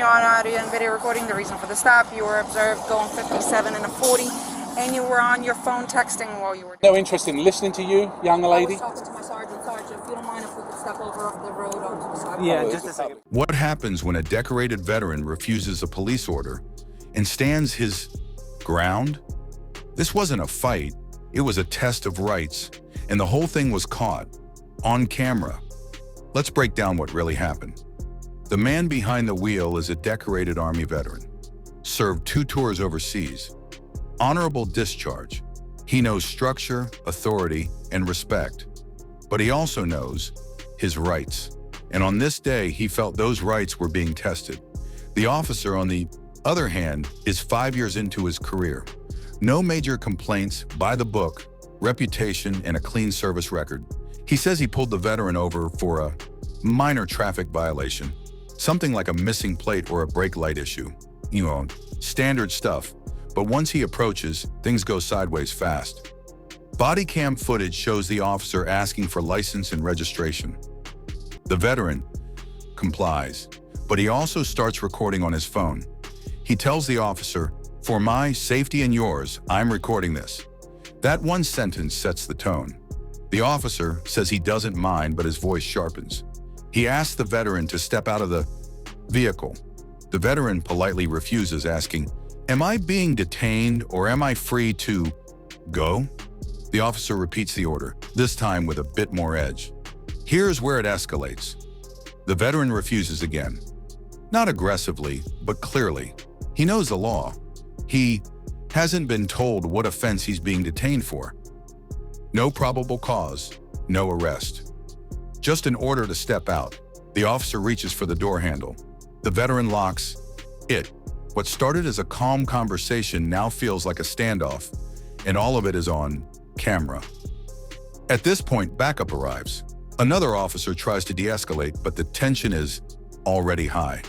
You're on audio and video recording. The reason for the stop, you were observed going 57 and a 40, and you were on your phone texting while you were... No interest in listening to you, young lady? I was talking to my sergeant. Sergeant, if you don't mind if we could step over off the road onto the sidewalk. Yeah, just a second. What happens when a decorated veteran refuses a police order and stands his ground? This wasn't a fight, it was a test of rights, and the whole thing was caught on camera. Let's break down what really happened. The man behind the wheel is a decorated Army veteran, served 2 tours overseas. Honorable discharge. He knows structure, authority, and respect. But he also knows his rights. And on this day, he felt those rights were being tested. The officer, on the other hand, is 5 years into his career. No major complaints, by the book, reputation, and a clean service record. He says he pulled the veteran over for a minor traffic violation. Something like a missing plate or a brake light issue. You know, standard stuff. But once he approaches, things go sideways fast. Body cam footage shows the officer asking for license and registration. The veteran complies, but he also starts recording on his phone. He tells the officer, "For my safety and yours, I'm recording this." That one sentence sets the tone. The officer says he doesn't mind, but his voice sharpens. He asks the veteran to step out of the vehicle. The veteran politely refuses, asking, "Am I being detained or am I free to go?" The officer repeats the order, this time with a bit more edge. Here's where it escalates. The veteran refuses again. Not aggressively, but clearly. He knows the law. He hasn't been told what offense he's being detained for. No probable cause, no arrest. Just an order to step out. The officer reaches for the door handle. The veteran locks it. What started as a calm conversation now feels like a standoff, and all of it is on camera. At this point, backup arrives. Another officer tries to de-escalate, but the tension is already high.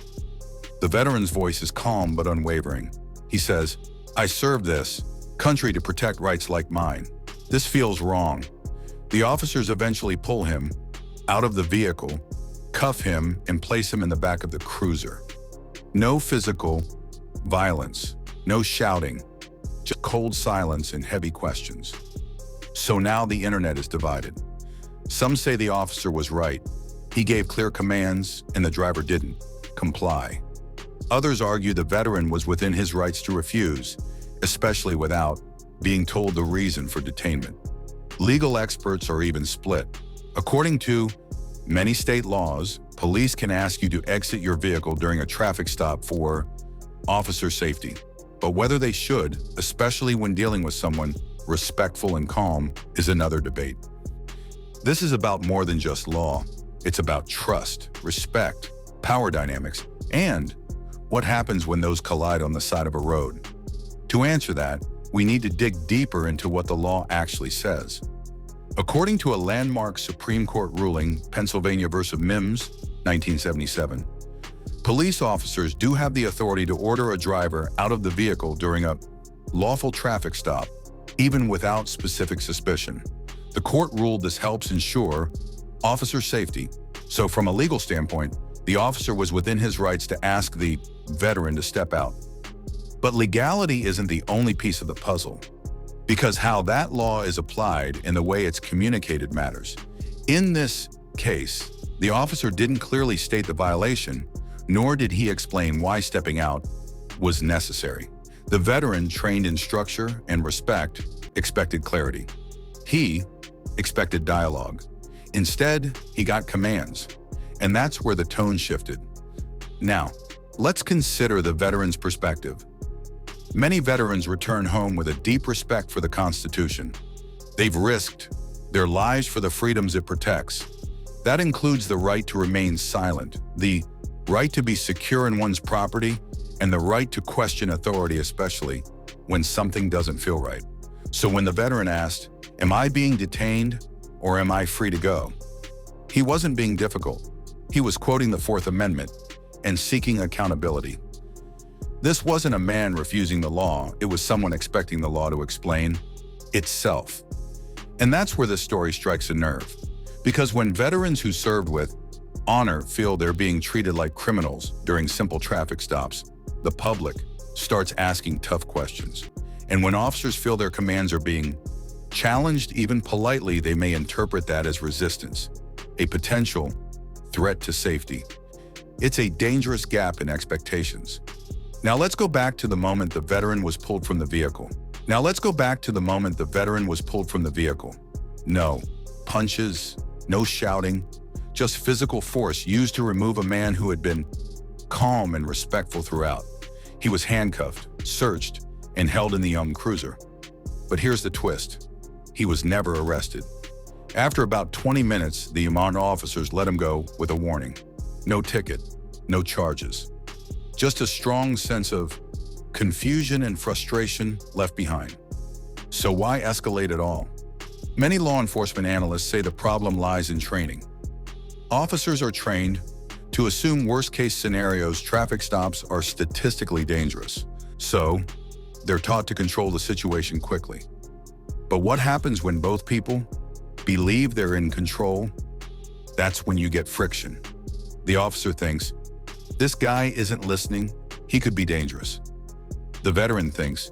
The veteran's voice is calm but unwavering. He says, "I served this country to protect rights like mine. This feels wrong." The officers eventually pull him out of the vehicle, cuff him, and place him in the back of the cruiser. No physical violence, no shouting, just cold silence and heavy questions. So now the internet is divided. Some say the officer was right. He gave clear commands and the driver didn't comply. Others argue the veteran was within his rights to refuse, especially without being told the reason for detainment. Legal experts are even split. According to many state laws, police can ask you to exit your vehicle during a traffic stop for officer safety. But whether they should, especially when dealing with someone respectful and calm, is another debate. This is about more than just law. It's about trust, respect, power dynamics, and what happens when those collide on the side of a road. To answer that, we need to dig deeper into what the law actually says. According to a landmark Supreme Court ruling, Pennsylvania v. Mims, 1977, police officers do have the authority to order a driver out of the vehicle during a lawful traffic stop, even without specific suspicion. The court ruled this helps ensure officer safety. So from a legal standpoint, the officer was within his rights to ask the veteran to step out. But legality isn't the only piece of the puzzle, because how that law is applied and the way it's communicated matters. In this case, the officer didn't clearly state the violation, nor did he explain why stepping out was necessary. The veteran, trained in structure and respect, expected clarity. He expected dialogue. Instead, he got commands, and that's where the tone shifted. Now, let's consider the veteran's perspective. Many veterans return home with a deep respect for the Constitution. They've risked their lives for the freedoms it protects. That includes the right to remain silent, the right to be secure in one's property, and the right to question authority, especially when something doesn't feel right. So when the veteran asked, "Am I being detained or am I free to go?" he wasn't being difficult. He was quoting the Fourth Amendment and seeking accountability. This wasn't a man refusing the law, it was someone expecting the law to explain itself. And that's where this story strikes a nerve. Because when veterans who served with honor feel they're being treated like criminals during simple traffic stops, the public starts asking tough questions. And when officers feel their commands are being challenged, even politely, they may interpret that as resistance, a potential threat to safety. It's a dangerous gap in expectations. Now let's go back to the moment the veteran was pulled from the vehicle. No punches, no shouting, just physical force used to remove a man who had been calm and respectful throughout. He was handcuffed, searched, and held in the young cruiser. But here's the twist. He was never arrested. After about 20 minutes, the Oman officers let him go with a warning. No ticket, no charges. Just a strong sense of confusion and frustration left behind. So why escalate at all? Many law enforcement analysts say the problem lies in training. Officers are trained to assume worst-case scenarios. Traffic stops are statistically dangerous. So, they're taught to control the situation quickly. But what happens when both people believe they're in control? That's when you get friction. The officer thinks, this guy isn't listening, he could be dangerous. The veteran thinks,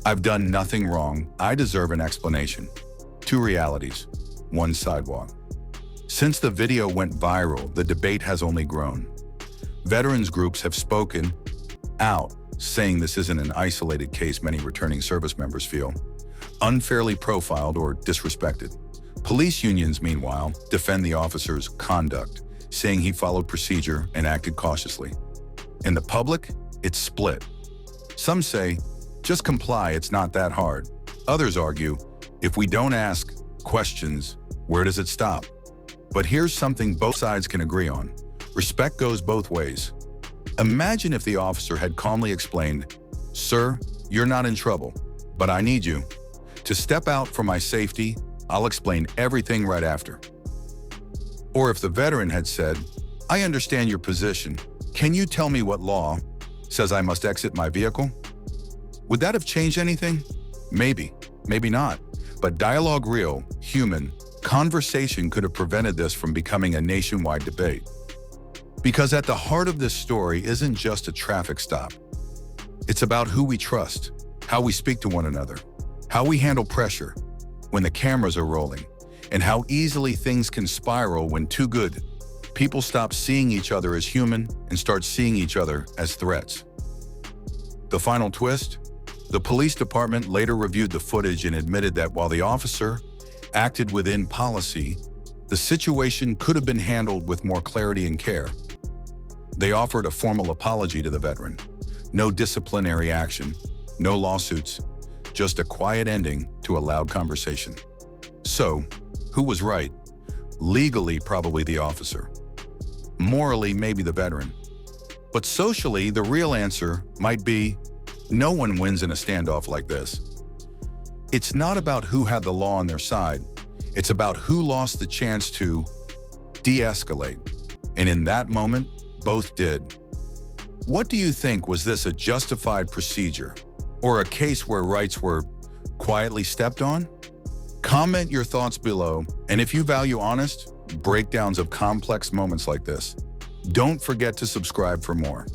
I've done nothing wrong, I deserve an explanation. Two realities, one sidewalk. Since the video went viral, the debate has only grown. Veterans groups have spoken out, saying this isn't an isolated case many returning service members feel unfairly profiled or disrespected. Police unions, meanwhile, defend the officer's conduct, saying he followed procedure and acted cautiously. In the public, it's split. Some say, just comply, it's not that hard. Others argue, if we don't ask questions, where does it stop? But here's something both sides can agree on. Respect goes both ways. Imagine if the officer had calmly explained, sir, you're not in trouble, but I need you to step out for my safety. I'll explain everything right after. Or if the veteran had said, I understand your position. Can you tell me what law says I must exit my vehicle? Would that have changed anything? Maybe, maybe not. But dialogue, real, human, conversation could have prevented this from becoming a nationwide debate. Because at the heart of this story isn't just a traffic stop. It's about who we trust, how we speak to one another, how we handle pressure when the cameras are rolling, and how easily things can spiral when too good people stop seeing each other as human and start seeing each other as threats. The final twist? The police department later reviewed the footage and admitted that while the officer acted within policy, the situation could have been handled with more clarity and care. They offered a formal apology to the veteran. No disciplinary action, no lawsuits, just a quiet ending to a loud conversation. So, who was right? Legally, probably the officer. Morally, maybe the veteran. But socially, the real answer might be, no one wins in a standoff like this. It's not about who had the law on their side. It's about who lost the chance to de-escalate. And in that moment, both did. What do you think? Was this a justified procedure or a case where rights were quietly stepped on? Comment your thoughts below, and if you value honest breakdowns of complex moments like this, don't forget to subscribe for more.